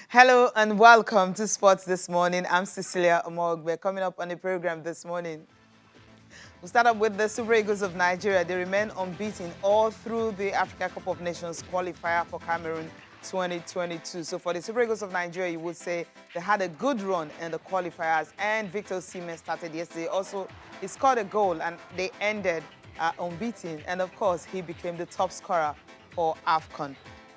Hello and welcome to Sports This Morning. I'm Cecilia Omogbe. Coming up on the program this morning, we'll start up with the Super Eagles of Nigeria. They remain unbeaten all through the Africa Cup of Nations qualifier for Cameroon 2022. So for the Super Eagles of Nigeria, you would say they had a good run in the qualifiers, and Victor Osimhen started yesterday. Also, he scored a goal and they ended unbeaten. And of course, he became the top scorer for AFCON.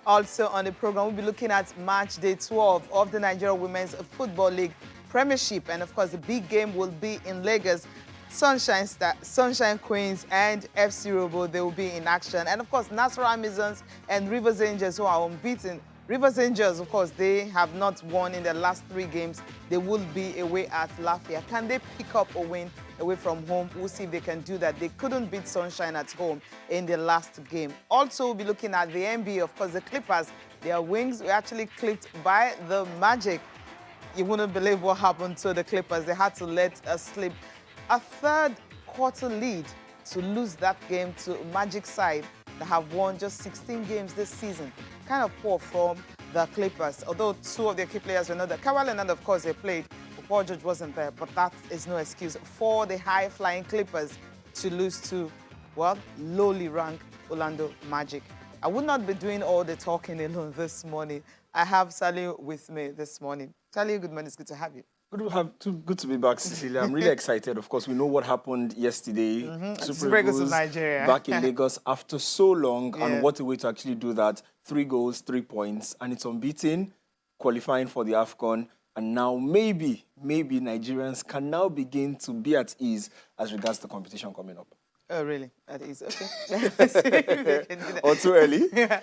Also on the program, we'll be looking at match day 12 of the Nigeria Women's Football League Premiership. And of course, the big game will be in Lagos. Sunshine Queens and FC Robo, they will be in action. And of course, Nassau Amazons and Rivers Angels, who are unbeaten. Rivers Angels, of course, they have not won in the last 3 games. They will be away at Lafayette. Can they pick up a win away from home? We'll see if they can do that. They couldn't beat Sunshine at home in the last game. Also, we'll be looking at the NBA. Of course, the Clippers, their wings were actually clipped by the Magic. You wouldn't believe what happened to the Clippers. They had to let slip a third quarter lead to lose that game to Magic side that have won just 16 games this season. Kind of poor from the Clippers, although 2 of their key players were not there. Kawhi Leonard, of course, they played. Paul George wasn't there, but that is no excuse for the high-flying Clippers to lose to, well, lowly ranked Orlando Magic. I would not be doing all the talking alone this morning. I have Sally with me this morning. Sally, good morning. It's good to have you. Good to be back, Cecilia. I'm really excited. Of course, we know what happened yesterday. Super Eagles of Nigeria. Back in Lagos after so long, and what a way to actually do that. 3 goals, 3 points, and it's unbeaten, qualifying for the AFCON. And now maybe Nigerians can now begin to be at ease as regards the competition coming up. Oh, really? At ease, okay. Or too early? Yeah.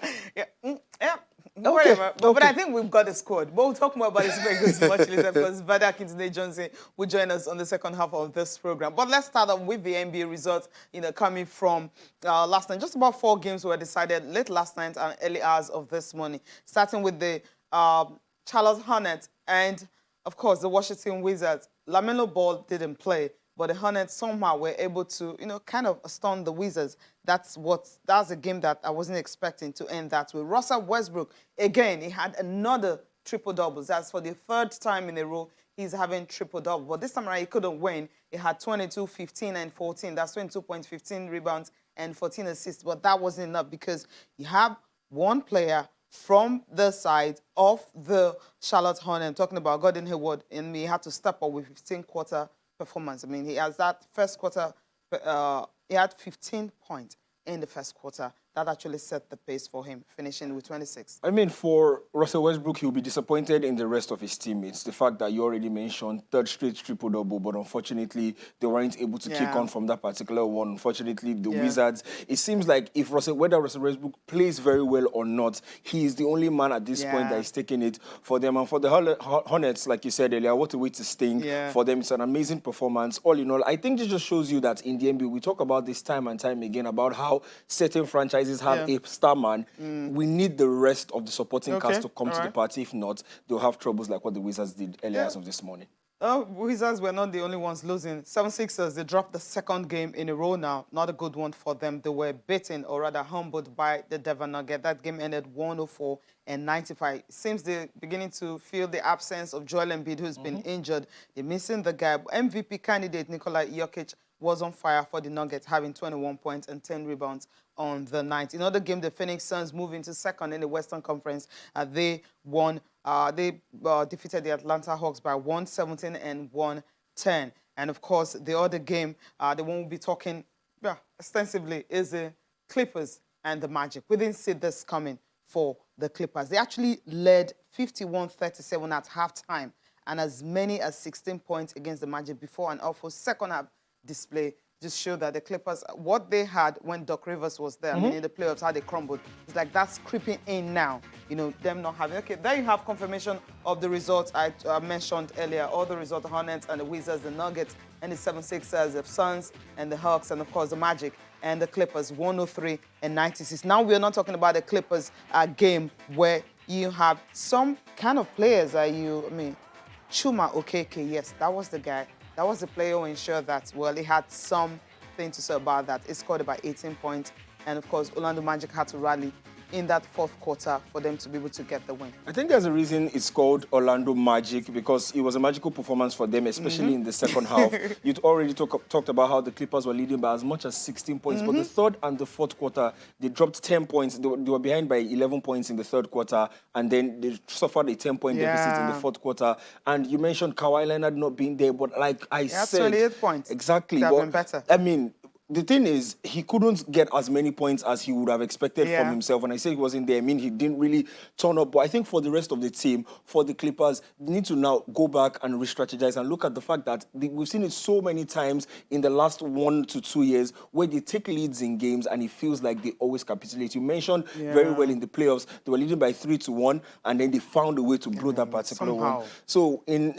Whatever. But I think we've got a squad. But we'll talk more about the Super Eagles much later because Vada Kintune Johnson will join us on the second half of this program. But let's start off with the NBA results, coming from last night. Just about 4 games were decided late last night and early hours of this morning. Starting with the Charlotte Hornets and, of course, the Washington Wizards. LaMelo Ball didn't play, but the Hornets somehow were able to, kind of stun the Wizards. That's a game that I wasn't expecting to end that way. Russell Westbrook, again, he had another triple-doubles. That's for the 3rd time in a row he's having triple-double. But this time around, he couldn't win. He had 22, 15, and 14. That's 22 points, 15 rebounds, and 14 assists. But that wasn't enough because you have one player from the side of the Charlotte Hornets. I'm talking about Gordon Hayward, and he had to step up with 15-quarter performance. I mean, he has that first quarter, he had 15 points in the first quarter. That actually set the pace for him, finishing with 26. I mean, for Russell Westbrook, he'll be disappointed in the rest of his teammates. The fact that you already mentioned 3rd straight triple-double, but unfortunately, they weren't able to kick on from that particular one. Unfortunately, the Wizards, it seems like if whether Russell Westbrook plays very well or not, he is the only man at this point that is taking it for them. And for the Hornets, like you said earlier, what a way to sting for them. It's an amazing performance. All in all, I think this just shows you that in the NBA, we talk about this time and time again about how certain franchises have a star man. We need the rest of the supporting cast to come to the party. If not, they'll have troubles like what the Wizards did earlier as of this morning. Wizards were not the only ones losing. 76ers, they dropped the 2nd game in a row now. Not a good one for them. They were beaten, or rather humbled, by the Denver Nuggets. That game ended 104-95. Seems they're beginning to feel the absence of Joel Embiid, who's been injured. They're missing the guy. MVP candidate Nikola Jokic was on fire for the Nuggets, having 21 points and 10 rebounds on the night. In other game, the Phoenix Suns moved into 2nd in the Western Conference. They won. They defeated the Atlanta Hawks by 117 and 110. And of course, the other game, the one we'll be talking extensively, is the Clippers and the Magic. We didn't see this coming for the Clippers. They actually led 51-37 at halftime, and as many as 16 points against the Magic before an awful second half display just showed that the Clippers, what they had when Doc Rivers was there, I mean, in the playoffs, how they crumbled, it's like that's creeping in now, them not having. Okay, there you have confirmation of the results I mentioned earlier, all the results, the Hornets and the Wizards, the Nuggets, and the 76ers, the Suns, and the Hawks, and of course the Magic and the Clippers, 103-96. Now we're not talking about the Clippers game where you have some kind of players Chuma Okeke, yes, that was the guy. That was the player who ensured that, well, he had something to say about that. He scored about 18 points. And, of course, Orlando Magic had to rally in that fourth quarter for them to be able to get the win? I think there's a reason it's called Orlando Magic, because it was a magical performance for them, especially in the second half. You'd already talked about how the Clippers were leading by as much as 16 points, but the third and the fourth quarter, they dropped 10 points. They were behind by 11 points in the third quarter, and then they suffered a 10-point deficit in the fourth quarter. And you mentioned Kawhi Leonard not being there, but like I said... 28 points. Exactly. Could have been better. I mean... The thing is, he couldn't get as many points as he would have expected from himself. When I say he wasn't there, I mean he didn't really turn up. But I think for the rest of the team, for the Clippers, they need to now go back and re-strategize and look at the fact that we've seen it so many times in the last 1 to 2 years where they take leads in games and it feels like they always capitulate. You mentioned very well in the playoffs, they were leading by 3-1 and then they found a way to blow that particular one. So in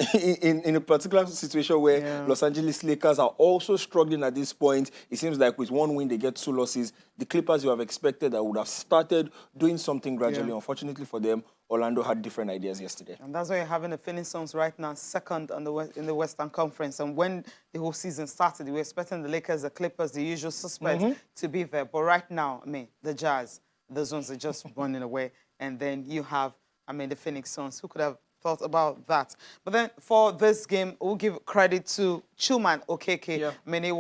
a particular situation where Los Angeles Lakers are also struggling at this point, it seems like with one win, they get 2 losses. The Clippers you have expected that would have started doing something gradually. Unfortunately for them, Orlando had different ideas yesterday. And that's why you're having the Phoenix Suns right now, second on in the Western Conference. And when the whole season started, we were expecting the Lakers, the Clippers, the usual suspects to be there. But right now, I mean, the Jazz, those ones are just running away. And then you have, I mean, the Phoenix Suns. Who could have thought about that? But then for this game, we'll give credit to Chuman Okeke. I mean, I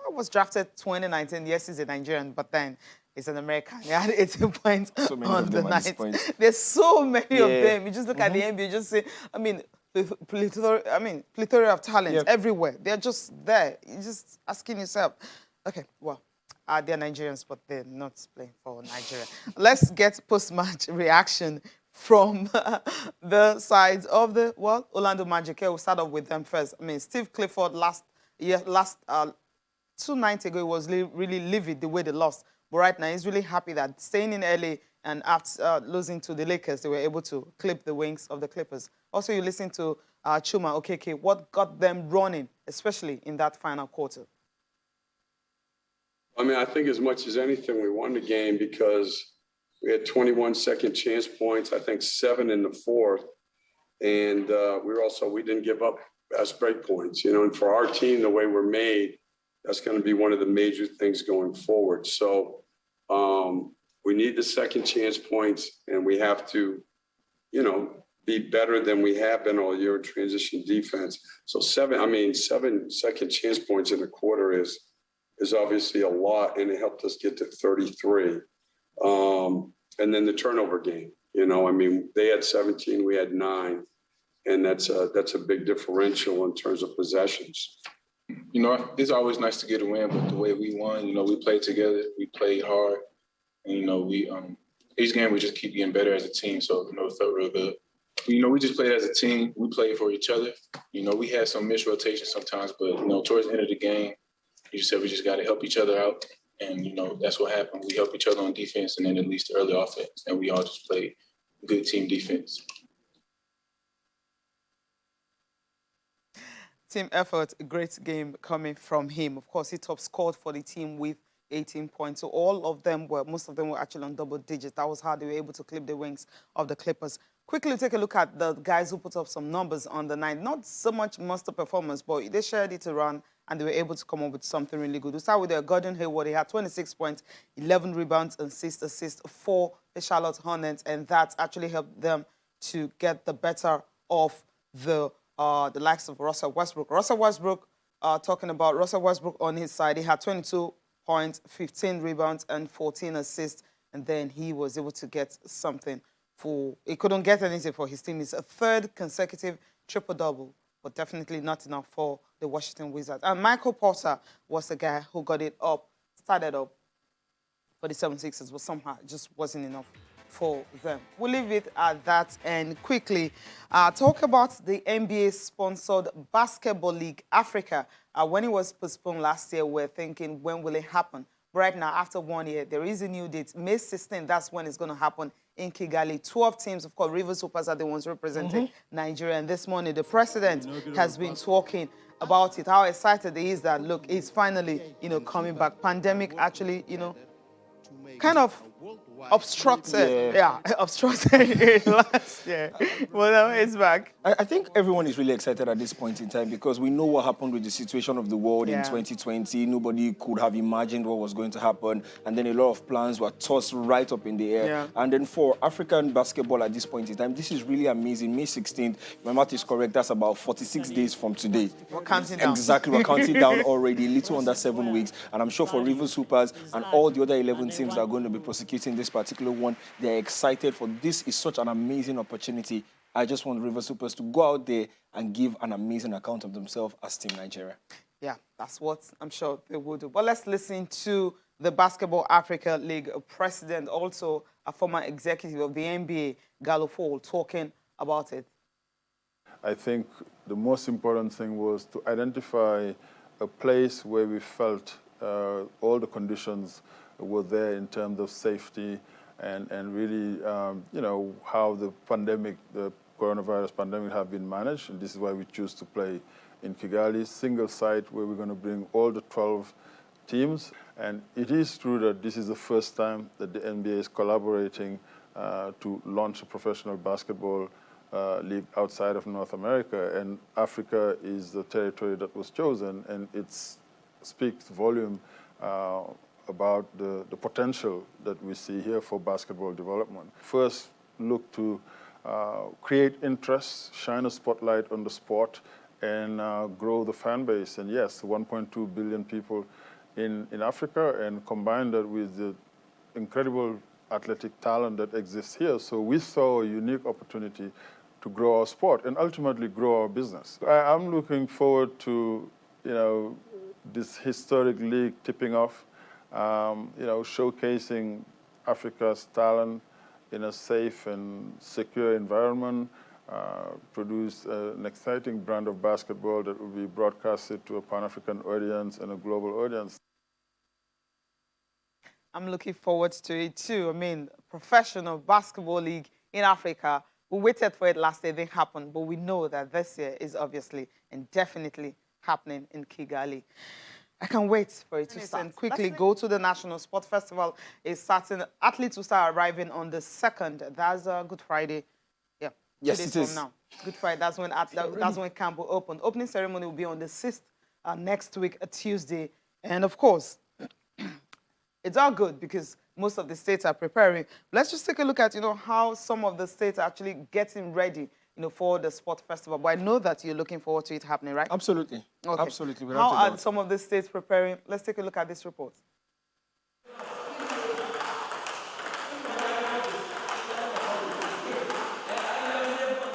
was drafted 2019. Yes, he's a Nigerian, but then he's an American. He had 18 points on the night. There's so many of them. You just look at the NBA, you just say, I mean, plethora of talent everywhere. They're just there. You're just asking yourself, okay, well, they're Nigerians, but they're not playing for Nigeria. Let's get post-match reaction from the sides of the, Orlando Magic. We'll start off with them first. I mean, Steve Clifford last 2 nights ago, he was really livid the way they lost. But right now, he's really happy that staying in early and after losing to the Lakers, they were able to clip the wings of the Clippers. Also, you listen to Chuma Okeke, what got them running, especially in that final quarter? I mean, I think as much as anything, we won the game because we had 21 second chance points, I think 7 in the fourth. And we didn't give up fast break points, you know, and for our team, the way we're made, that's going to be one of the major things going forward. So we need the second chance points, and we have to, you know, be better than we have been all year in transition defense. So 7 second chance points in a quarter is obviously a lot, and it helped us get to 33. And then the turnover game, you know, I mean, they had 17, we had 9, and that's a big differential in terms of possessions. You know, it's always nice to get a win, but the way we won, you know, we played together, we played hard, and, you know, we each game we just keep getting better as a team, so, you know, it felt real good. You know, we just played as a team, we played for each other. You know, we had some missed rotations sometimes, but, you know, towards the end of the game, you said we just got to help each other out, and, you know, that's what happened. We helped each other on defense and then at least the early offense, and we all just played good team defense. Team effort, a great game coming from him. Of course, he top scored for the team with 18 points. So most of them were actually on double digits. That was how they were able to clip the wings of the Clippers. Quickly take a look at the guys who put up some numbers on the night. Not so much monster performance, but they shared it around and they were able to come up with something really good. We'll start with Gordon Hayward. He had 26 points, 11 rebounds, and 6 assists for the Charlotte Hornets, and that actually helped them to get the better of the likes of Russell Westbrook. Talking about Russell Westbrook on his side, he had 22 points, 15 rebounds, and 14 assists. And then he was able to get something he couldn't get anything for his team. It's a 3rd consecutive triple-double, but definitely not enough for the Washington Wizards. And Michael Porter was the guy who started up for the 76ers, but somehow it just wasn't enough for them. We'll leave it at that and quickly talk about the NBA-sponsored Basketball League Africa. When it was postponed last year, we're thinking, when will it happen? But right now, after 1 year, there is a new date. May 16th, that's when it's going to happen in Kigali. 12 teams, of course, River Supers are the ones representing Nigeria. And this morning, the president has been talking about it, how excited he is that, look, he's finally, you know, coming back. Pandemic actually, you know, kind of obstructed. Yeah, obstructed last year. Well, now it's back. I think everyone is really excited at this point in time because we know what happened with the situation of the world in 2020. Nobody could have imagined what was going to happen. And then a lot of plans were tossed right up in the air. Yeah. And then for African basketball at this point in time, this is really amazing. May 16th, my math is correct, that's about 46 days from today. We're counting down. Exactly, we're counting down already, a little under 7 weeks. And I'm sure for River Supers and all the other 11 teams that are going to be prosecuting this particular one, they're excited for this. Is such an amazing opportunity. I just want River Supers to go out there and give an amazing account of themselves as Team Nigeria. Yeah, that's what I'm sure they will do. But let's listen to the Basketball Africa League president, also a former executive of the NBA, Gallo Fall, talking about it. I think the most important thing was to identify a place where we felt all the conditions were there in terms of safety and really, you know, how the pandemic, the coronavirus pandemic have been managed. And this is why we choose to play in Kigali, single site where we're going to bring all the 12 teams. And it is true that this is the first time that the NBA is collaborating to launch a professional basketball league outside of North America. And Africa is the territory that was chosen, and it speaks volume about the potential that we see here for basketball development. First, look to create interest, shine a spotlight on the sport, and grow the fan base. And yes, 1.2 billion people in Africa, and combine that with the incredible athletic talent that exists here. So we saw a unique opportunity to grow our sport and ultimately grow our business. I'm looking forward to, you know, this historic league tipping off, you know, showcasing Africa's talent in a safe and secure environment, produce an exciting brand of basketball that will be broadcasted to a Pan-African audience and a global audience. I'm looking forward to it too. I mean, professional basketball league in Africa. We waited for it last year, it didn't happen, but we know that this year is obviously and definitely happening in Kigali. I can't wait for it to start. And quickly go to the National Sport Festival. It's starting, athletes will start arriving on the 2nd. That's Good Friday. Yeah, yes, 2 days it is. from now. Good Friday, that's when camp will open. Opening ceremony will be on the 6th next week, a Tuesday. And of course, it's all good because most of the states are preparing. Let's just take a look at, you know, how some of the states are actually getting ready, you know, for the sport festival. But I know that you're looking forward to it happening, right? Absolutely. Okay. Absolutely. How are some of the states preparing? Let's take a look at this report.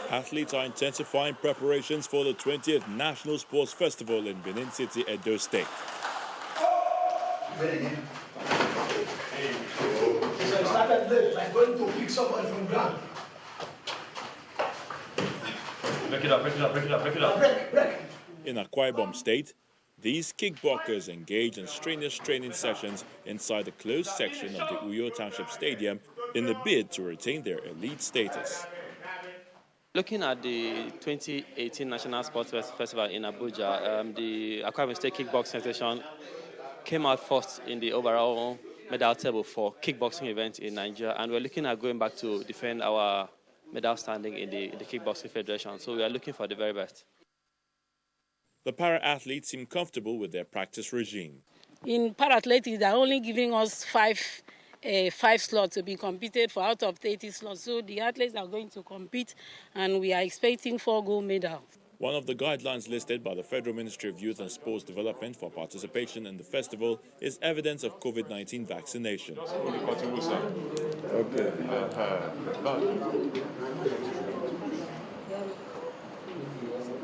Athletes are intensifying preparations for the 20th National Sports Festival in Benin City, Edo State. Going to pick somebody from ground. Break it up, break it up, break it up, break it up. Break. In Akwa Ibom State, these kickboxers engage in strenuous training sessions inside the closed section of the Uyo Township Stadium in the bid to retain their elite status. Looking at the 2018 National Sports Festival in Abuja, the Akwa Ibom State Kickboxing Association came out first in the overall medal table for kickboxing events in Nigeria, and we're looking at going back to defend our medal standing in the Kickboxing Federation. So we are looking for the very best. The para-athletes seem comfortable with their practice regime. In para-athletics, they're only giving us five slots to be competed for out of 30 slots. So the athletes are going to compete, and we are expecting 4 gold medals. One of the guidelines listed by the Federal Ministry of Youth and Sports Development for participation in the festival is evidence of COVID-19 vaccination.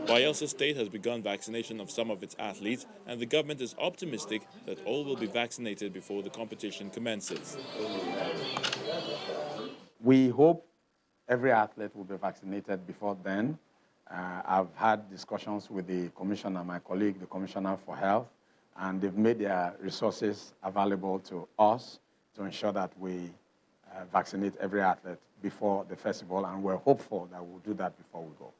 Bayelsa State has begun vaccination of some of its athletes, and the government is optimistic that all will be vaccinated before the competition commences. We hope every athlete will be vaccinated before then. I've had discussions with the commissioner, my colleague, the Commissioner for Health, and they've made their resources available to us to ensure that we vaccinate every athlete before the festival, and we're hopeful that we'll do that before we go.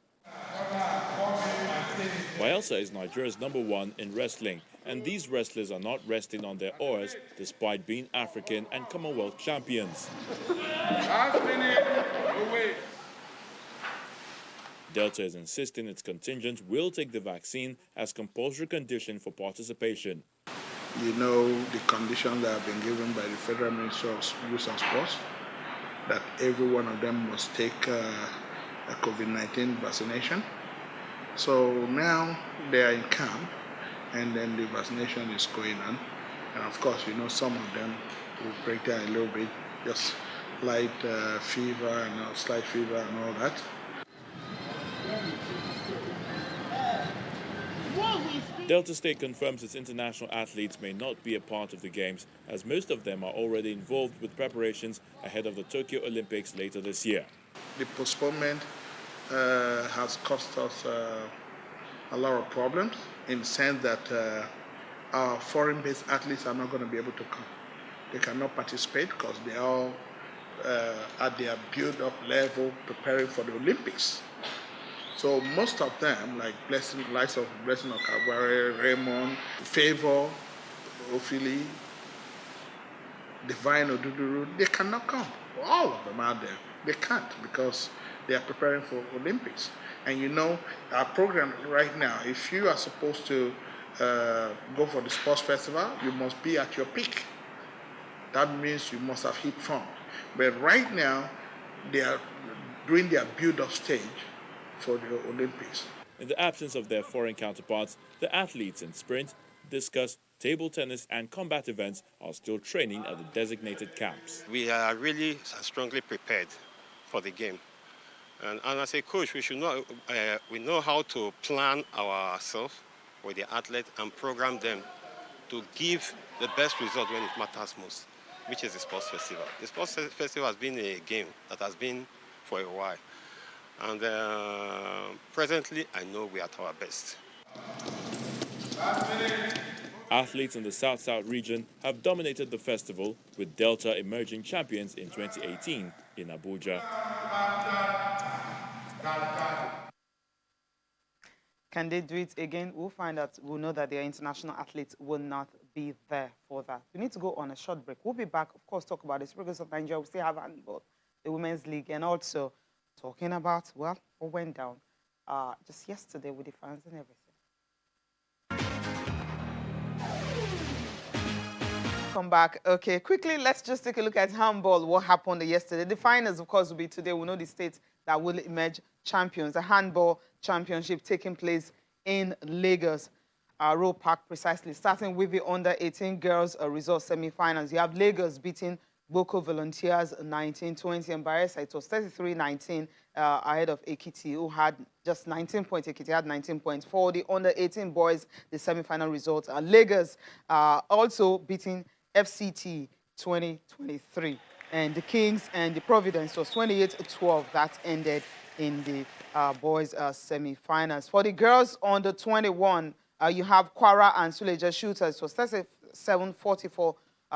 Bayelsa is Nigeria's #1 in wrestling, and these wrestlers are not resting on their oars despite being African and Commonwealth champions. Delta is insisting its contingent will take the vaccine as compulsory condition for participation. You know the conditions that have been given by the Federal Ministry of Youth and Sports, that every one of them must take a COVID-19 vaccination. So now they are in camp, and then the vaccination is going on. And of course, you know, some of them will break down a little bit, just light fever and slight fever and all that. Delta State confirms its international athletes may not be a part of the Games, as most of them are already involved with preparations ahead of the Tokyo Olympics later this year. The postponement has cost us a lot of problems in the sense that our foreign-based athletes are not going to be able to come. They cannot participate because they are all at their build-up level preparing for the Olympics. So most of them, like Blessing Okabare, Raymond, Favor, Ophili, Divine Oduduru, they cannot come. All of them are there. They can't because they are preparing for Olympics. And you know, our program right now, if you are supposed to go for the sports festival, you must be at your peak. That means you must have hit form. But right now, they are doing their build-up stage for the Olympics. In the absence of their foreign counterparts, the athletes in sprint, discus, table tennis and combat events are still training at the designated camps. We are really strongly prepared for the game. And as a coach, we know how to plan ourselves with the athletes and program them to give the best result when it matters most, which is the sports festival. The sports festival has been a game that has been for a while. And presently, I know we are at our best. Athletes in the South-South region have dominated the festival, with Delta emerging champions in 2018 in Abuja. Can they do it again? We'll find out. We'll know that their international athletes will not be there for that. We need to go on a short break. We'll be back, of course, talk about the Super Eagles of Nigeria. We still have handball, the Women's League, and also talking about, well, what went down just yesterday with the fans and everything. Come back. Okay, quickly, let's just take a look at handball, what happened yesterday. The finals, of course, will be today. We know the states that will emerge champions. The handball championship taking place in Lagos, Roe Park precisely, starting with the under-18 girls result semi-finals. You have Lagos beating Boko Volunteers 19-20, and Bayelsa, it was 33-19 ahead of Ekiti, who had just 19 points. Ekiti had 19 points. For the under-18 boys, the semi-final results are Lagos also beating FCT 2023. And the Kings and the Providence was 28-12. That ended in the boys' semi-finals. For the girls under 21, you have Kwara and Suleja Shooters. It was 37-44.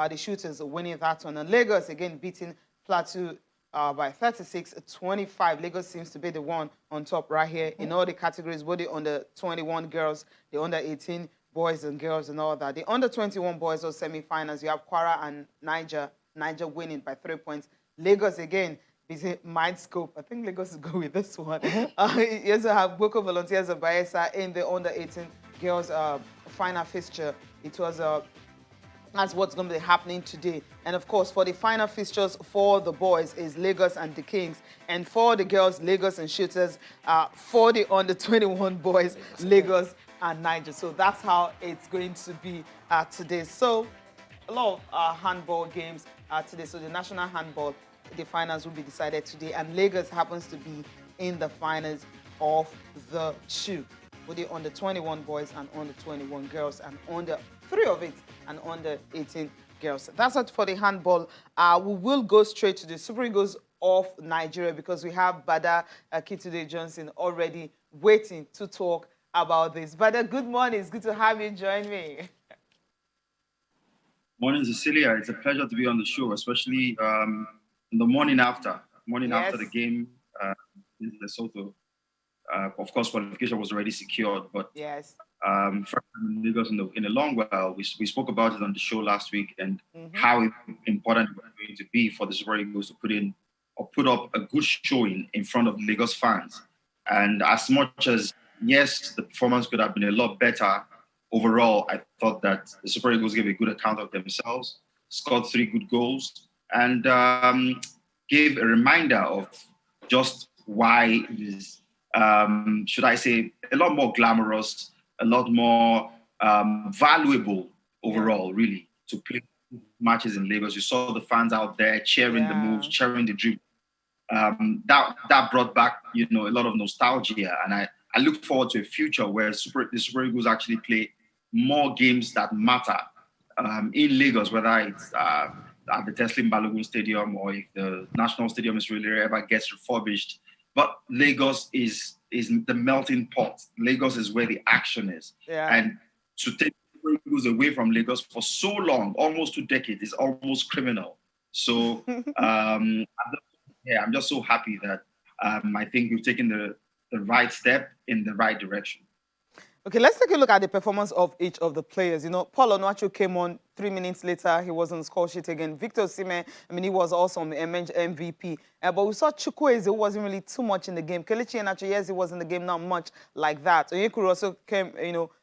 The Shooters winning that one. And Lagos again beating Plateau by 36-25. Lagos seems to be the one on top right here in all the categories, both the under 21 girls, the under 18 boys and girls and all that. The under 21 boys or semi-finals, you have Kwara and Niger Niger winning by 3 points. Lagos again beating Mindscope. I think Lagos will go with this one. You also have Boko Volunteers of Bayelsa in the under-18 girls final fixture. It was that's what's going to be happening today. And of course, for the final fixtures for the boys is Lagos and the Kings. And for the girls, Lagos and Shooters. For the under-21 boys, Lagos and Niger. So that's how it's going to be today. So a lot of handball games today. So the national handball, the finals will be decided today. And Lagos happens to be in the finals of the two. With the under-21 boys and under-21 girls, and under 3 of it and under 18 girls. That's it for the handball. We will go straight to the Super Eagles of Nigeria because we have Bada Kitude Johnson already waiting to talk about this. Bada, good morning. It's good to have you join me. Morning, Cecilia. It's a pleasure to be on the show, especially in the morning after after the game in Lesotho. Of course, qualification was already secured, but First time in Lagos in a long while. We spoke about it on the show last week and how important it was going to be for the Super Eagles to put up a good showing in front of Lagos fans. And as much as, yes, the performance could have been a lot better, overall, I thought that the Super Eagles gave a good account of themselves, scored 3 good goals, and gave a reminder of just why it is, should I say, a lot more glamorous, a lot more valuable overall, really, to play matches in Lagos. You saw the fans out there cheering the moves, cheering the dribble. That brought back, a lot of nostalgia, and I look forward to a future where the Super Eagles actually play more games that matter in Lagos, whether it's at the Teslim Balogun Stadium or if the National Stadium is really ever gets refurbished. But Lagos is the melting pot. Lagos is where the action is, and to take Super Eagles away from Lagos for so long, almost 2 decades, is almost criminal. So. I'm just so happy that I think we've taken the right step in the right direction. Okay, let's take a look at the performance of each of the players. Paul Onuachu came on 3 minutes later. He was on the score sheet again. Victor Osimhen, he was also on the MVP. But we saw Chukwueze, who wasn't really too much in the game. Kelechi Iheanacho, yes, he was in the game, not much like that. Onyekuru also came,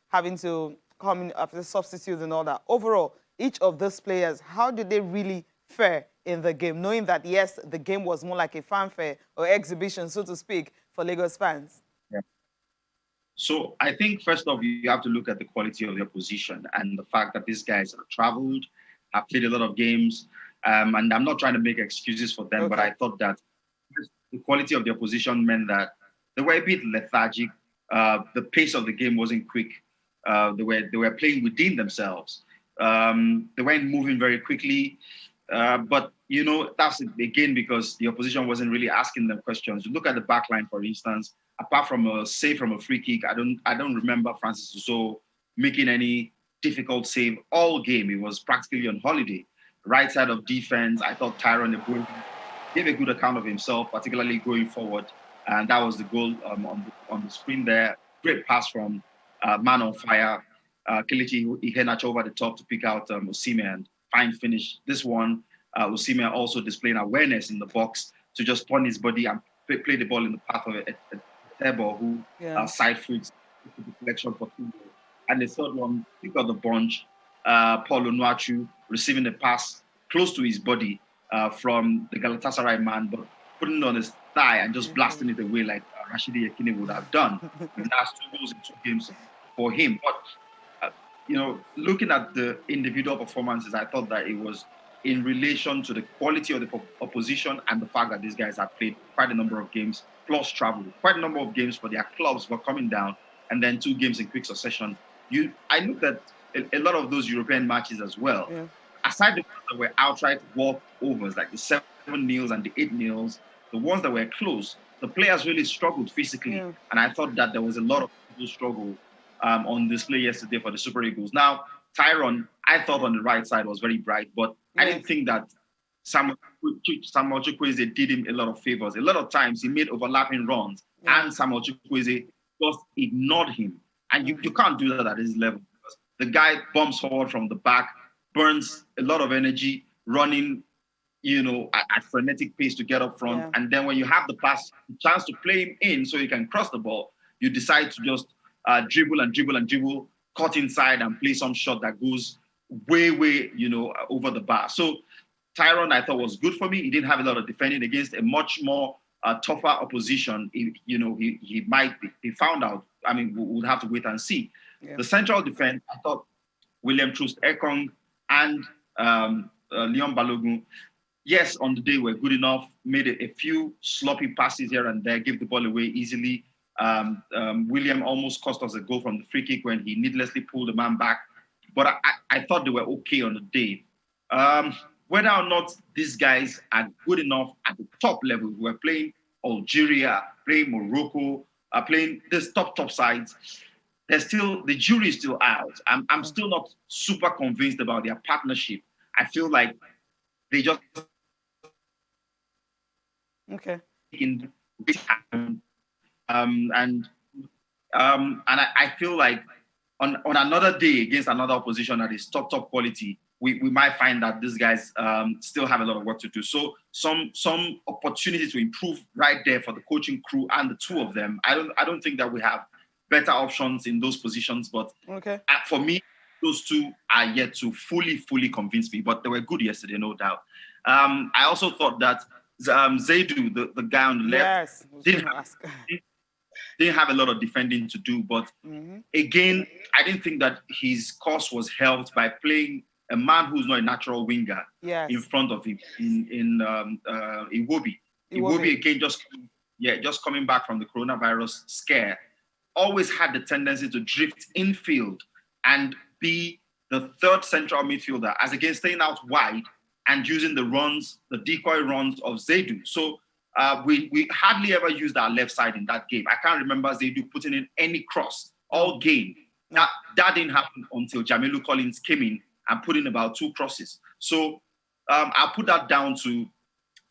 having to come in after the substitutes and all that. Overall, each of those players, how did they really fare in the game, knowing that, yes, the game was more like a fanfare or exhibition, so to speak, for Lagos fans? Yeah. So I think, first off, you have to look at the quality of the opposition and the fact that these guys have traveled, have played a lot of games, and I'm not trying to make excuses for them, but I thought that the quality of the opposition meant that they were a bit lethargic. The pace of the game wasn't quick. They were playing within themselves. They weren't moving very quickly. But, that's again because the opposition wasn't really asking them questions. You look at the back line, for instance, apart from a save from a free kick, I don't remember Francis Uzo making any difficult save all game. He was practically on holiday. Right side of defense, I thought Tyrone Eboué gave a good account of himself, particularly going forward. And that was the goal on the screen there. Great pass from man on fire. Kelechi Iheanacho over the top to pick out Osimhen and fine finish. This one, Osimhen also displaying awareness in the box to just turn his body and play the ball in the path of a Tebo who side foots the deflection for 2 goals. And the third one, pick up the bunch, Paul Onuachu receiving a pass close to his body from the Galatasaray man, but putting it on his thigh and just blasting it away like Rashidi Yekini would have done. And that's 2 goals in 2 games for him. But looking at the individual performances, I thought that it was in relation to the quality of the opposition and the fact that these guys have played quite a number of games, plus travel, quite a number of games for their clubs were coming down, and then 2 games in quick succession. I looked at a lot of those European matches as well. Yeah. Aside the ones that were outright walkovers, like the 7-0 and the 8-0, the ones that were close, the players really struggled physically. Yeah. And I thought that there was a lot of struggle on display yesterday for the Super Eagles. Now, Tyrone, I thought on the right side was very bright, but I didn't think that Samuel Chukwueze did him a lot of favors. A lot of times he made overlapping runs, and Samuel Chukwueze just ignored him. And you can't do that at this level because the guy bumps forward from the back, burns a lot of energy, running, at frenetic pace to get up front. Yeah. And then when you have the chance to play him in so you can cross the ball, you decide to just dribble, cut inside and play some shot that goes way, over the bar. So Tyrone, I thought, was good for me. He didn't have a lot of defending against a much more tougher opposition. He might be found out. I mean, we'll have to wait and see. Yeah. The central defense, I thought William Troost-Ekong and Leon Balogun, yes, on the day were good enough, made a few sloppy passes here and there, gave the ball away easily. William almost cost us a goal from the free kick when he needlessly pulled the man back. But I thought they were okay on the day. Whether or not these guys are good enough at the top level, we were playing Algeria, playing Morocco, playing this top sides. The jury is still out. I'm still not super convinced about their partnership. I feel like they just and I feel like on another day against another opposition that is top quality, we might find that these guys still have a lot of work to do. So some opportunity to improve right there for the coaching crew and the two of them. I don't think that we have better options in those positions, but for me, those two are yet to fully convince me. But they were good yesterday, no doubt. I also thought that Zaidu, the guy on the left, didn't have a lot of defending to do. But again, I didn't think that his cause was helped by playing a man who's not a natural winger in front of him in Iwobi. Iwobi again, just coming back from the coronavirus scare, always had the tendency to drift infield and be the third central midfielder, as against staying out wide and using the decoy runs of Zaidu. So we hardly ever used our left side in that game. I can't remember Zaidu putting in any cross all game. That didn't happen until Jamilu Collins came in and put in about 2 crosses. So I'll put that down to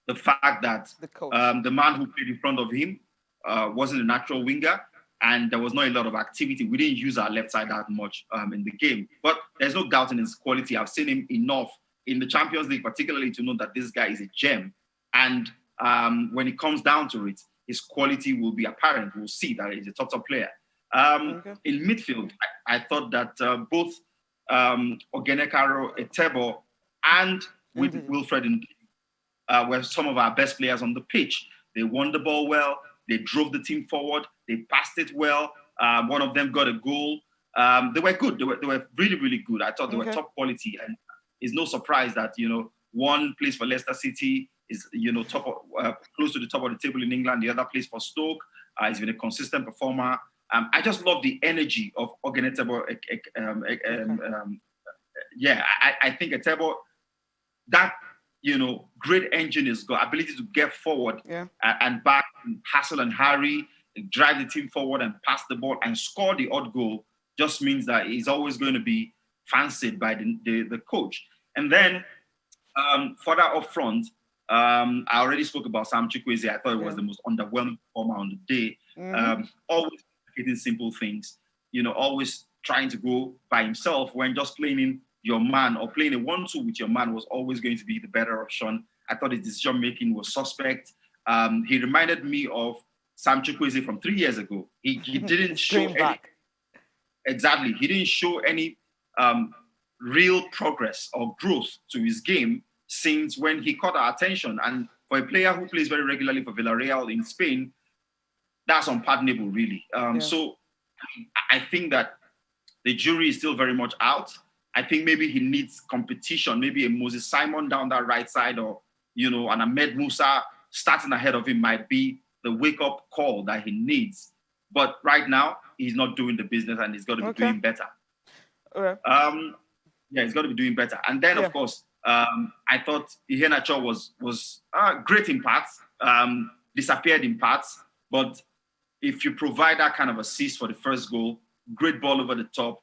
the fact that the man who played in front of him wasn't a natural winger, and there was not a lot of activity. We didn't use our left side that much in the game. But there's no doubt in his quality. I've seen him enough in the Champions League, particularly to know that this guy is a gem. And when it comes down to it, his quality will be apparent. We'll see that he's a top player. In midfield, I thought that both Ogenekaro, Etebo, and Wilfred were some of our best players on the pitch. They won the ball well. They drove the team forward. They passed it well. One of them got a goal. They were good. They were really good. I thought they were top quality. And it's no surprise that, one plays for Leicester City, is, close to the top of the table in England. The other plays for Stoke. He's been a consistent performer. I just love the energy of Ogenetebo. I think Etebo, that, great engine is got ability to get forward and back, and hassle and hurry, drive the team forward and pass the ball and score the odd goal just means that he's always going to be fancied by the coach. And then further up front, I already spoke about Sam Chukwueze. I thought it was the most underwhelming performer on the day. Always getting simple things, always trying to go by himself when just playing your man or playing a 1-2 with your man was always going to be the better option. I thought his decision making was suspect. He reminded me of Sam Chukwueze from 3 years ago. He didn't show any, exactly. He didn't show any real progress or growth to his game since when he caught our attention. And for a player who plays very regularly for Villarreal in Spain, that's unpardonable, really. So I think that the jury is still very much out. I think maybe he needs competition, maybe a Moses Simon down that right side, or, an Ahmed Musa starting ahead of him might be the wake-up call that he needs. But right now, he's not doing the business and he's got to be doing better. He's got to be doing better. And then, of course, I thought Iheanacho was great in parts, disappeared in parts, but if you provide that kind of assist for the first goal, great ball over the top,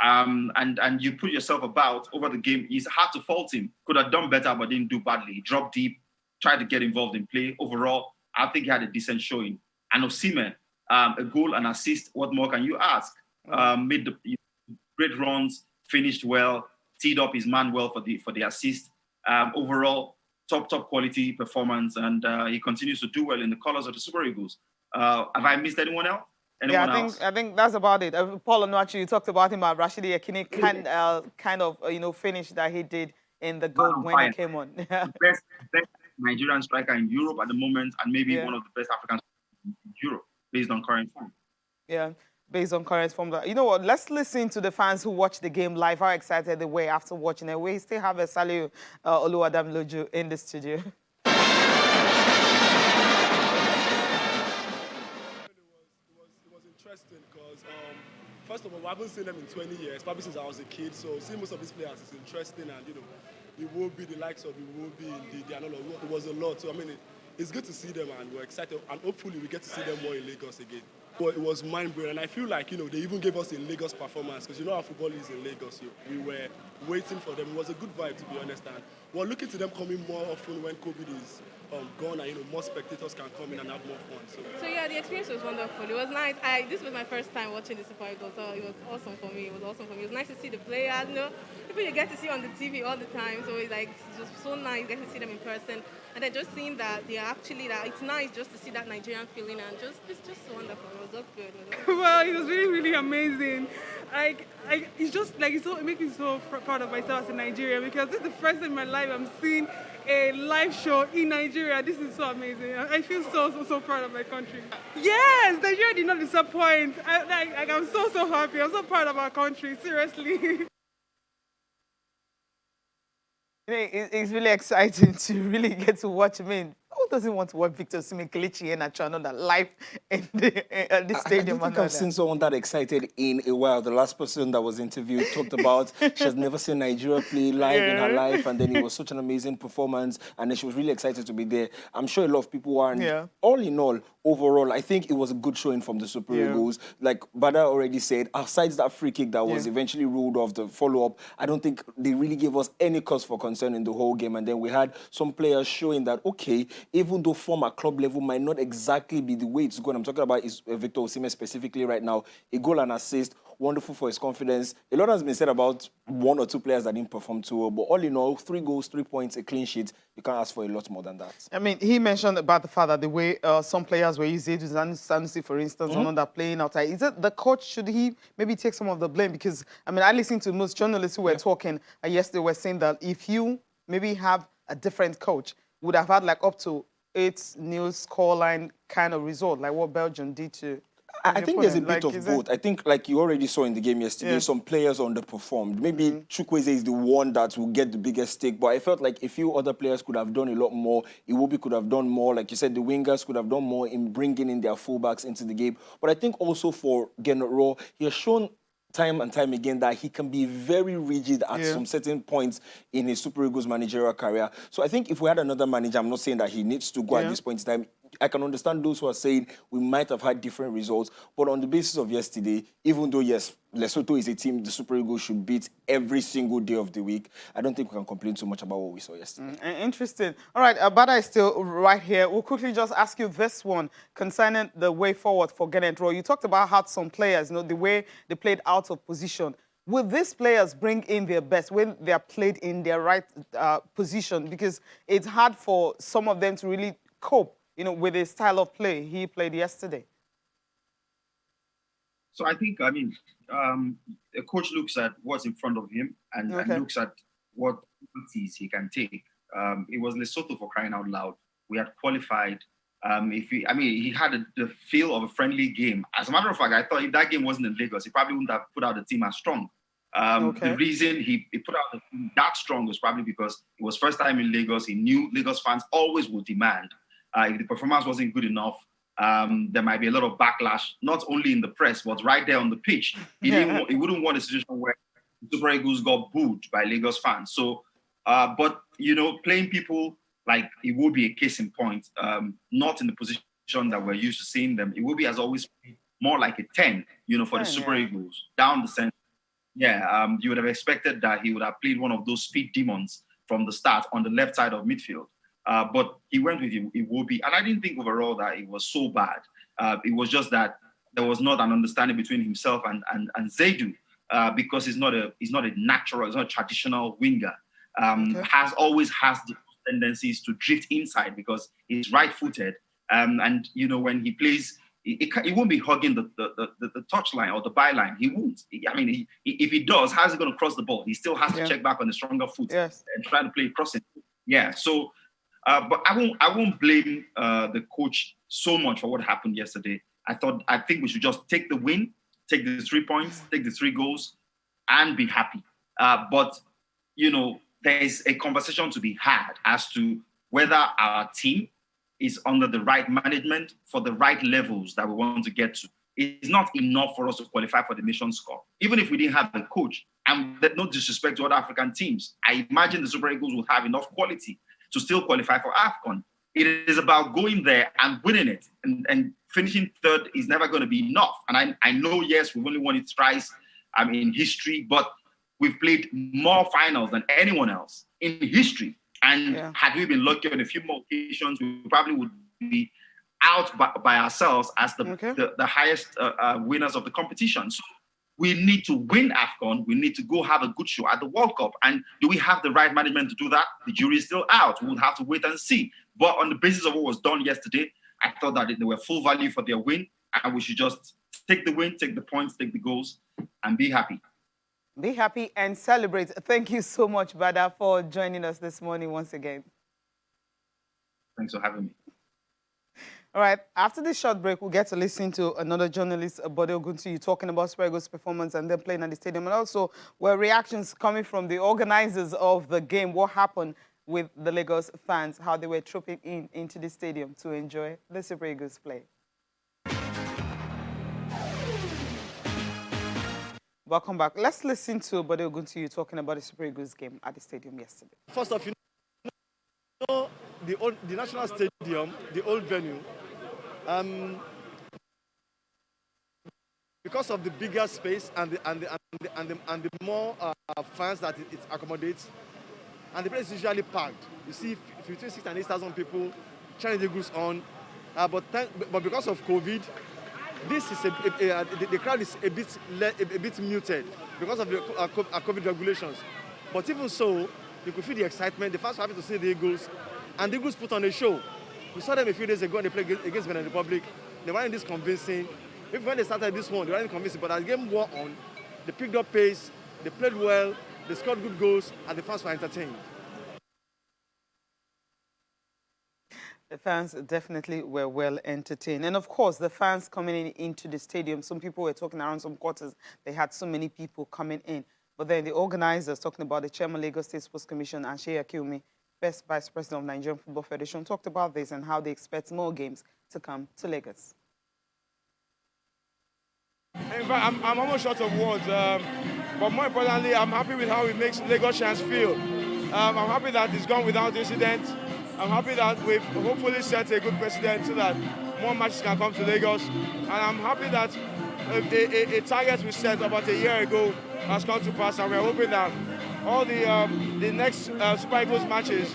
and you put yourself about over the game, it's hard to fault him. Could have done better, but didn't do badly. He dropped deep, tried to get involved in play. Overall, I think he had a decent showing. And Osimhen, a goal and assist, what more can you ask? Made the great runs, finished well, teed up his man well for the assist. Overall, top quality performance, and he continues to do well in the colours of the Super Eagles. Have I missed anyone else? I think that's about it. Paul Onuachu, you talked about him, Rashidi Yekini, kind of finish that he did in the goal when he came on. best Nigerian striker in Europe at the moment, and maybe one of the best African in Europe, based on current form. Yeah, based on current form. You know what? Let's listen to the fans who watched the game live, how excited they were after watching it. We still have a Saliu Oluwadamiloju in the studio. Interesting because, first of all, I haven't seen them in 20 years, probably since I was a kid. So seeing most of these players is interesting, and it will be the likes of it was a lot. So I mean, it's good to see them, and we're excited, and hopefully we get to see them more in Lagos again. But it was mind-blowing, and I feel like they even gave us a Lagos performance because our football is in Lagos. We were waiting for them. It was a good vibe, to be honest, and we're looking to them coming more often when COVID is gone and, more spectators can come in and have more fun. So yeah, the experience was wonderful. It was nice. This was my first time watching the Super Eagles, so it was awesome for me. It was nice to see the players, people you get to see on the TV all the time. So it's just so nice getting to see them in person, and then just seeing that they are actually that it's nice just to see that Nigerian feeling, and it's just wonderful. It was just good. Well, it was really, really amazing. It's just it makes me so proud of myself as a Nigerian, because this is the first time in my life I'm seeing a live show in Nigeria. This is so amazing. I feel so proud of my country. Yes, Nigeria did not disappoint. I'm so happy. I'm so proud of our country. Seriously. It's really exciting to really get to watch him. Who doesn't want to watch Victor Osimhen, Kelechi Iheanacho live in the stadium? I don't think I've seen someone that excited in a while. The last person that was interviewed talked about she has never seen Nigeria play live in her life, and then it was such an amazing performance, and then she was really excited to be there. I'm sure a lot of people were. And all in all, overall, I think it was a good showing from the Super Eagles. Like Bada already said, aside that free kick that was eventually ruled off, the follow-up, I don't think they really gave us any cause for concern in the whole game. And then we had some players showing that, okay, even though form at club level might not exactly be the way it's going, I'm talking about Victor Osimhen specifically right now, a goal and assist, wonderful for his confidence. A lot has been said about one or two players that didn't perform too well, but all in all, 3 goals, 3 points, a clean sheet. You can't ask for a lot more than that. I mean, he mentioned about the fact that the way some players were used, Sanusi, for instance, that playing outside. Is it the coach? Should he maybe take some of the blame? Because, I mean, I listened to most journalists who were talking yesterday were saying that if you maybe have a different coach, would have had up to 8-0 scoreline kind of result, like what Belgium did to... I think there's a bit of both. I think, like you already saw in the game yesterday, some players underperformed. Maybe Chukwueze is the one that will get the biggest stake, but I felt like a few other players could have done a lot more. Iwobi could have done more. Like you said, the wingers could have done more in bringing in their fullbacks into the game. But I think also for Gernot Rohr, he has shown time and time again that he can be very rigid at some certain points in his Super Eagles managerial career. So I think if we had another manager, I'm not saying that he needs to go at this point in time. I can understand those who are saying we might have had different results, but on the basis of yesterday, even though, yes, Lesotho is a team the Super Eagles should beat every single day of the week, I don't think we can complain too much about what we saw yesterday. Interesting. All right, Bada is still right here. We'll quickly just ask you this one concerning the way forward for Gernot Rohr. You talked about how some players, the way they played out of position. Will these players bring in their best when they are played in their right position? Because it's hard for some of them to really cope with the style of play he played yesterday. So I think, a coach looks at what's in front of him and looks at what duties he can take. It was Lesotho, for crying out loud. We had qualified. He had the feel of a friendly game. As a matter of fact, I thought if that game wasn't in Lagos, he probably wouldn't have put out the team as strong. The reason he put out the team that strong was probably because it was first time in Lagos. He knew Lagos fans always would demand. If the performance wasn't good enough, there might be a lot of backlash, not only in the press, but right there on the pitch. He wouldn't want a situation where the Super Eagles got booed by Lagos fans. So, playing people like Iwobi, a case in point, not in the position that we're used to seeing them. Iwobi has always played more like a 10, for the Super Eagles, down the center. You would have expected that he would have played one of those speed demons from the start on the left side of midfield. But he went with Iwobi, and I didn't think overall that it was so bad. It was just that there was not an understanding between himself and Zaidu, because he's not a natural, he's not a traditional winger. Always has the tendencies to drift inside because he's right-footed, and when he plays, he won't be hugging the touchline or the byline. He won't. If he does, how's he going to cross the ball? He still has to check back on the stronger foot and try to play crossing. So. But I won't blame the coach so much for what happened yesterday. I think we should just take the win, take the 3 points, take the 3 goals, and be happy. But there is a conversation to be had as to whether our team is under the right management for the right levels that we want to get to. It's not enough for us to qualify for the Nations Cup. Even if we didn't have a coach, and no disrespect to other African teams, I imagine the Super Eagles will have enough quality to still qualify for AFCON. It is about going there and winning it. And finishing third is never going to be enough. And I know, yes, we've only won it thrice in history, but we've played more finals than anyone else in history. And had we been lucky on a few more occasions, we probably would be out by ourselves as the highest winners of the competition. So we need to win AFCON. We need to go have a good show at the World Cup. And do we have the right management to do that? The jury is still out. We'll have to wait and see. But on the basis of what was done yesterday, I thought that they were full value for their win. And we should just take the win, take the points, take the goals, and be happy. Be happy and celebrate. Thank you so much, Bada, for joining us this morning once again. Thanks for having me. All right, after this short break, we'll get to listen to another journalist, Bode Oguntuyi, talking about Super Eagles' performance and then playing at the stadium. And also, were reactions coming from the organizers of the game, what happened with the Lagos fans, how they were trooping into the stadium to enjoy the Super Eagles play. Welcome back. Let's listen to Bode Oguntuyi talking about the Super Eagles game at the stadium yesterday. First off, you know the National Stadium, the old venue, because of the bigger space and the more fans that it accommodates, and the place is usually packed. You see between 6,000 and 8,000 people cheering the Eagles on, but because of COVID, this is the crowd is a bit muted because of the COVID regulations. But even so, you could feel the excitement. The fans were happy to see the Eagles, and the Eagles put on a show. We saw them a few days ago and they played against Benin Republic. They weren't this convincing. Even when they started this one, they weren't convincing. But as the game wore on, they picked up pace, they played well, they scored good goals, and the fans were entertained. The fans definitely were well entertained. And of course, the fans coming into the stadium, some people were talking around some quarters, they had so many people coming in. But then the organizers, talking about the chairman of Lagos State Sports Commission, Anshe Akiumi, first Vice President of Nigerian Football Federation, talked about this and how they expect more games to come to Lagos. In fact, I'm almost short of words. But more importantly, I'm happy with how it makes Lagosians feel. I'm happy that it's gone without incident. I'm happy that we've hopefully set a good precedent so that more matches can come to Lagos. And I'm happy that a target we set about a year ago has come to pass, and we're hoping that all the next Super Eagles matches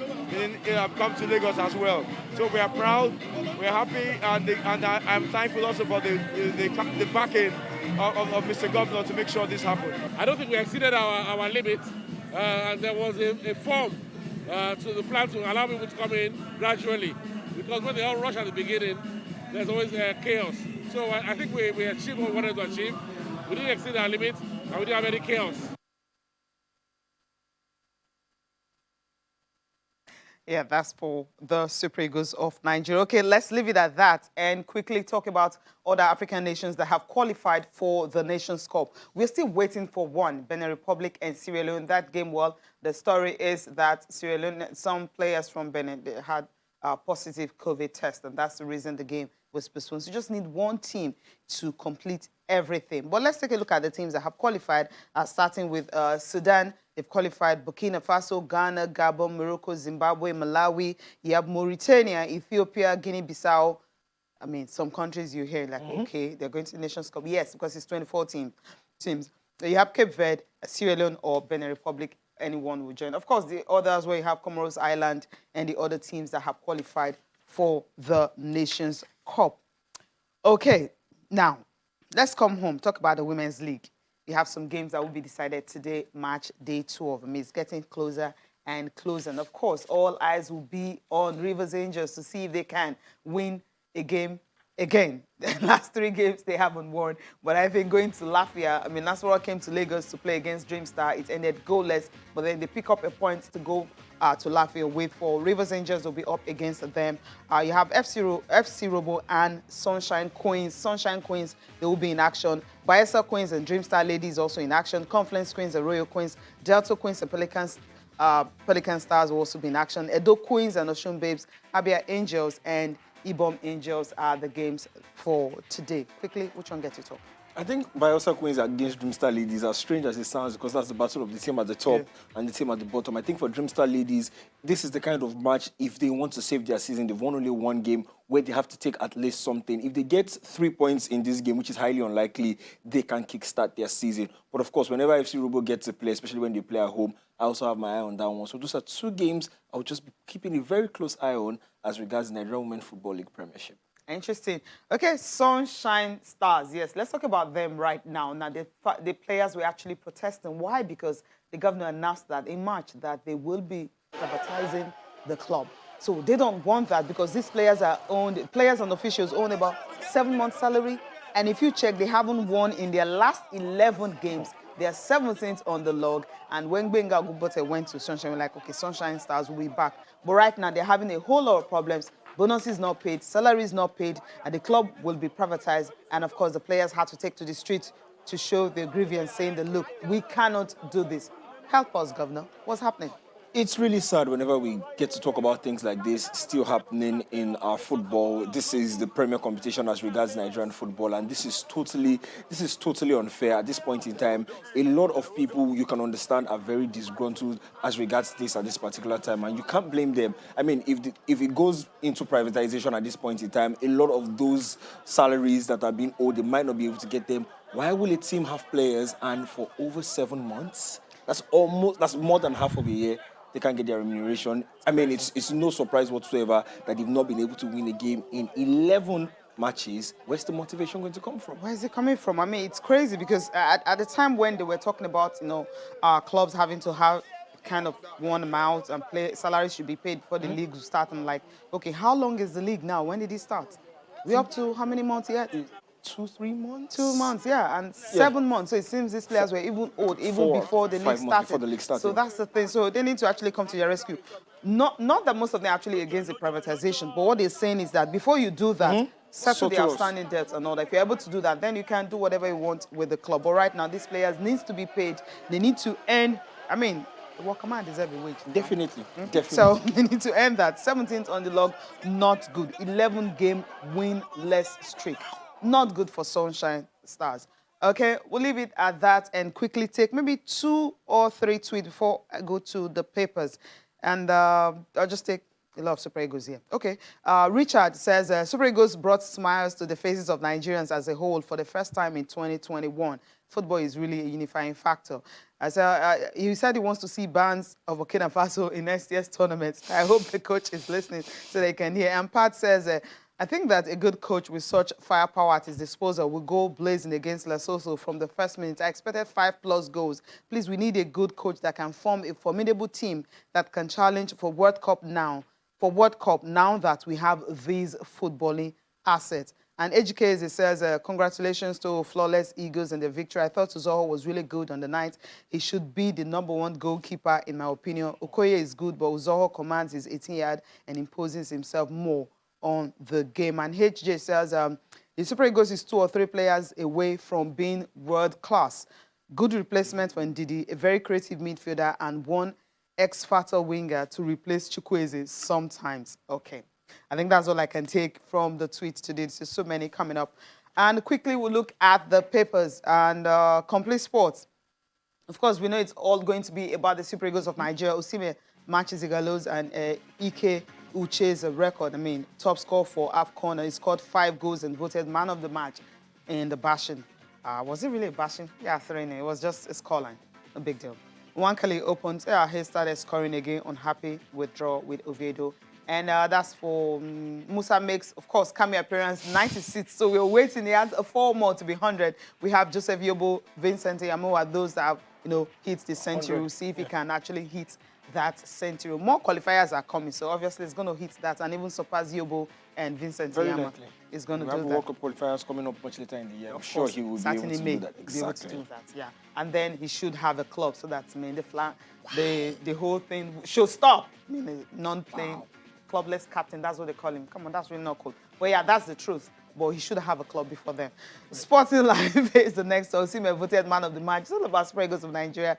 come to Lagos as well. So we are proud, we're happy, and I'm thankful also for the backing of Mr. Governor to make sure this happened. I don't think we exceeded our limit, and there was a form to the plan to allow people to come in gradually, because when they all rush at the beginning, there's always chaos. So I think we achieved what we wanted to achieve. We didn't exceed our limit, and we didn't have any chaos. Yeah, that's for the Super Eagles of Nigeria. Okay, let's leave it at that and quickly talk about other African nations that have qualified for the Nations Cup. We're still waiting for one, Benin Republic and Sierra Leone. That game, well, the story is that Sierra Leone, some players from Benin, they had a positive COVID test, and that's the reason the game was postponed. So you just need one team to complete everything. But let's take a look at the teams that have qualified, starting with Sudan. They've qualified Burkina Faso, Ghana, Gabon, Morocco, Zimbabwe, Malawi. You have Mauritania, Ethiopia, Guinea-Bissau. I mean, some countries you hear like, okay, they're going to the Nations Cup. Yes, because it's 24 teams. So you have Cape Verde, Sierra Leone, or Benin Republic. Anyone will join. Of course, the others where you have Comoros Island and the other teams that have qualified for the Nations Cup. Okay, now, let's come home, talk about the Women's League. We have some games that will be decided today, March day 12. I mean, it's getting closer and closer. And of course, all eyes will be on Rivers Angels to see if they can win a game again. The last 3 games they haven't won. But I think going to Lafia, I mean, Nasarawa came to Lagos to play against Dreamstar. It ended goalless, but then they pick up a point to go to Lafia with. For Rivers Angels will be up against them. You have FC Robo and Sunshine Queens. Sunshine Queens, they will be in action. Bayelsa Queens and Dreamstar Ladies also in action. Confluence Queens and Royal Queens. Delta Queens and Pelican Stars will also be in action. Edo Queens and Oshun Babes. Abia Angels and Ibom Angels are the games for today. Quickly, which one gets you talk? I think Bielsa wins against Dreamstar Ladies, as strange as it sounds, because that's the battle of the team at the top and the team at the bottom. I think for Dreamstar Ladies, this is the kind of match, if they want to save their season, they've won only one game where they have to take at least something. If they get 3 points in this game, which is highly unlikely, they can kickstart their season. But of course, whenever FC Robo gets to play, especially when they play at home, I also have my eye on that one. So those are 2 games I'll just be keeping a very close eye on as regards the Nigerian Women Football League Premiership. Interesting. Okay, Sunshine Stars. Yes, let's talk about them right now. Now, the players were actually protesting. Why? Because the governor announced that in March that they will be privatizing the club. So they don't want that because these players are owned, players and officials own about 7 months' salary. And if you check, they haven't won in their last 11 games. They are 17th on the log. And when Benga Gubote went to Sunshine, we're like, okay, Sunshine Stars will be back. But right now, they're having a whole lot of problems. Bonuses not paid, salaries not paid, and the club will be privatized. And of course, the players had to take to the street to show their grievance, saying that, look, we cannot do this. Help us, Governor. What's happening? It's really sad whenever we get to talk about things like this still happening in our football. This is the premier competition as regards Nigerian football, and this is totally unfair. At this point in time, a lot of people, you can understand, are very disgruntled as regards this at this particular time, and you can't blame them. I mean, if it goes into privatization at this point in time, a lot of those salaries that are being owed, they might not be able to get them. Why will a team have players and for over 7 months? That's more than half of a year. They can't get their remuneration. I mean, it's no surprise whatsoever that they've not been able to win a game in 11 matches. Where's the motivation going to come from? Where is it coming from? I mean, it's crazy because at the time when they were talking about, clubs having to have kind of one amount and salaries should be paid before the league will start, I'm like, okay, how long is the league now? When did it start? We're up to how many months yet? 2-3 months? 2 months, yeah, and 7 months. So it seems these players were even old, even before the league started. Before the league started. So that's the thing. So they need to actually come to your rescue. Not that most of them are actually against the privatization, but what they're saying is that before you do that, settle the outstanding debts and all that. If you're able to do that, then you can do whatever you want with the club. But right now, these players needs to be paid. They need to earn, I mean, the worker man deserves a wage. Definitely. So they need to end that. 17th on the log, not good. 11-game winless streak. Not good for Sunshine Stars. Okay, we'll leave it at that and quickly take maybe 2 or 3 tweets before I go to the papers. And I'll just take a lot of Super Eagles here. Okay, Richard says, Super Eagles brought smiles to the faces of Nigerians as a whole for the first time in 2021. Football is really a unifying factor. He said he wants to see bands of Burkina Faso in next year's tournament. I hope the coach is listening so they can hear. And Pat says, I think that a good coach with such firepower at his disposal will go blazing against Lesotho from the first minute. I expected 5+ goals. Please, we need a good coach that can form a formidable team that can challenge for World Cup now. For World Cup, now that we have these footballing assets. And Ejike says, congratulations to Flawless Eagles and the victory. I thought Uzoho was really good on the night. He should be the #1 goalkeeper, in my opinion. Okoye is good, but Uzoho commands his 18-yard and imposes himself more on the game. And HJ says, the Super Eagles is 2 or 3 players away from being world-class. Good replacement for Ndidi, a very creative midfielder, and one X-factor winger to replace Chukwueze sometimes. Okay. I think that's all I can take from the tweets today. There's so many coming up. And quickly, we'll look at the papers and Complete Sports. Of course, we know it's all going to be about the Super Eagles of Nigeria. Osimhen matches Igalo's and Ike Uche's record. I mean, top scorer for AFCON. He scored 5 goals and voted man of the match in the bashing. Was it really a bashing? Yeah, 3-0. It was just a scoreline. No big deal. Nwankali opens. He started scoring again. Unhappy with draw with Oviedo. And that's for Musa makes, of course, cameo appearance, 96. So we're waiting. He has 4 more to be 100. We have Joseph Yobo, Vincent Yamo are those that have, hit the century. We'll see if he can actually hit that century. More qualifiers are coming, so obviously it's going to hit that and even surpass Yobo and Vincent Yama is going to do that. We have World Cup qualifiers coming up much later in the year. I'm sure he will be able to do that. Exactly. Be able to do that, yeah. And then he should have a club, so that's the whole thing should stop. I mean, non-playing. Clubless captain, that's what they call him. Come on, that's really not cool. But yeah, that's the truth. But he should have a club before then. Sporting Life is the next. Osimhen voted man of the match. It's all about Super Eagles of Nigeria.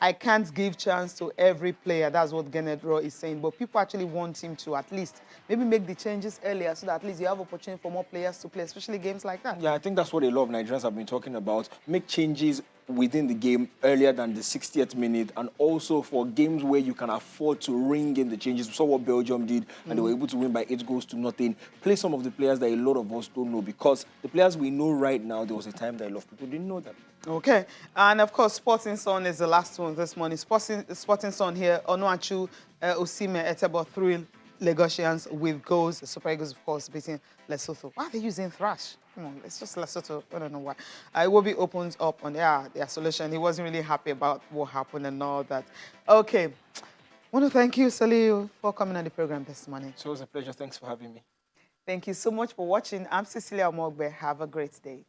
I can't give chance to every player. That's what Kenneth Roy is saying. But people actually want him to at least maybe make the changes earlier so that at least you have opportunity for more players to play, especially games like that. Yeah, I think that's what a lot of Nigerians have been talking about. Make changes within the game earlier than the 60th minute, and also for games where you can afford to ring in the changes. We saw what Belgium did, and they were able to win by 8-0. Play some of the players that a lot of us don't know, because the players we know right now, there was a time that a lot of people didn't know them. Okay, and of course, Sporting Sun is the last one this morning. Sporting Sun here, Onuachu, Osimhen, Etebo, three Lagosians with goals. The Super Eagles, of course, beating Lesotho. Why are they using thrash? Come on, it's just Lesotho. I don't know why. Iwobi opens up on their solution. He wasn't really happy about what happened and all that. Okay, I want to thank you, Saliu, for coming on the program this morning. So it was a pleasure. Thanks for having me. Thank you so much for watching. I'm Cecilia Omogbe. Have a great day.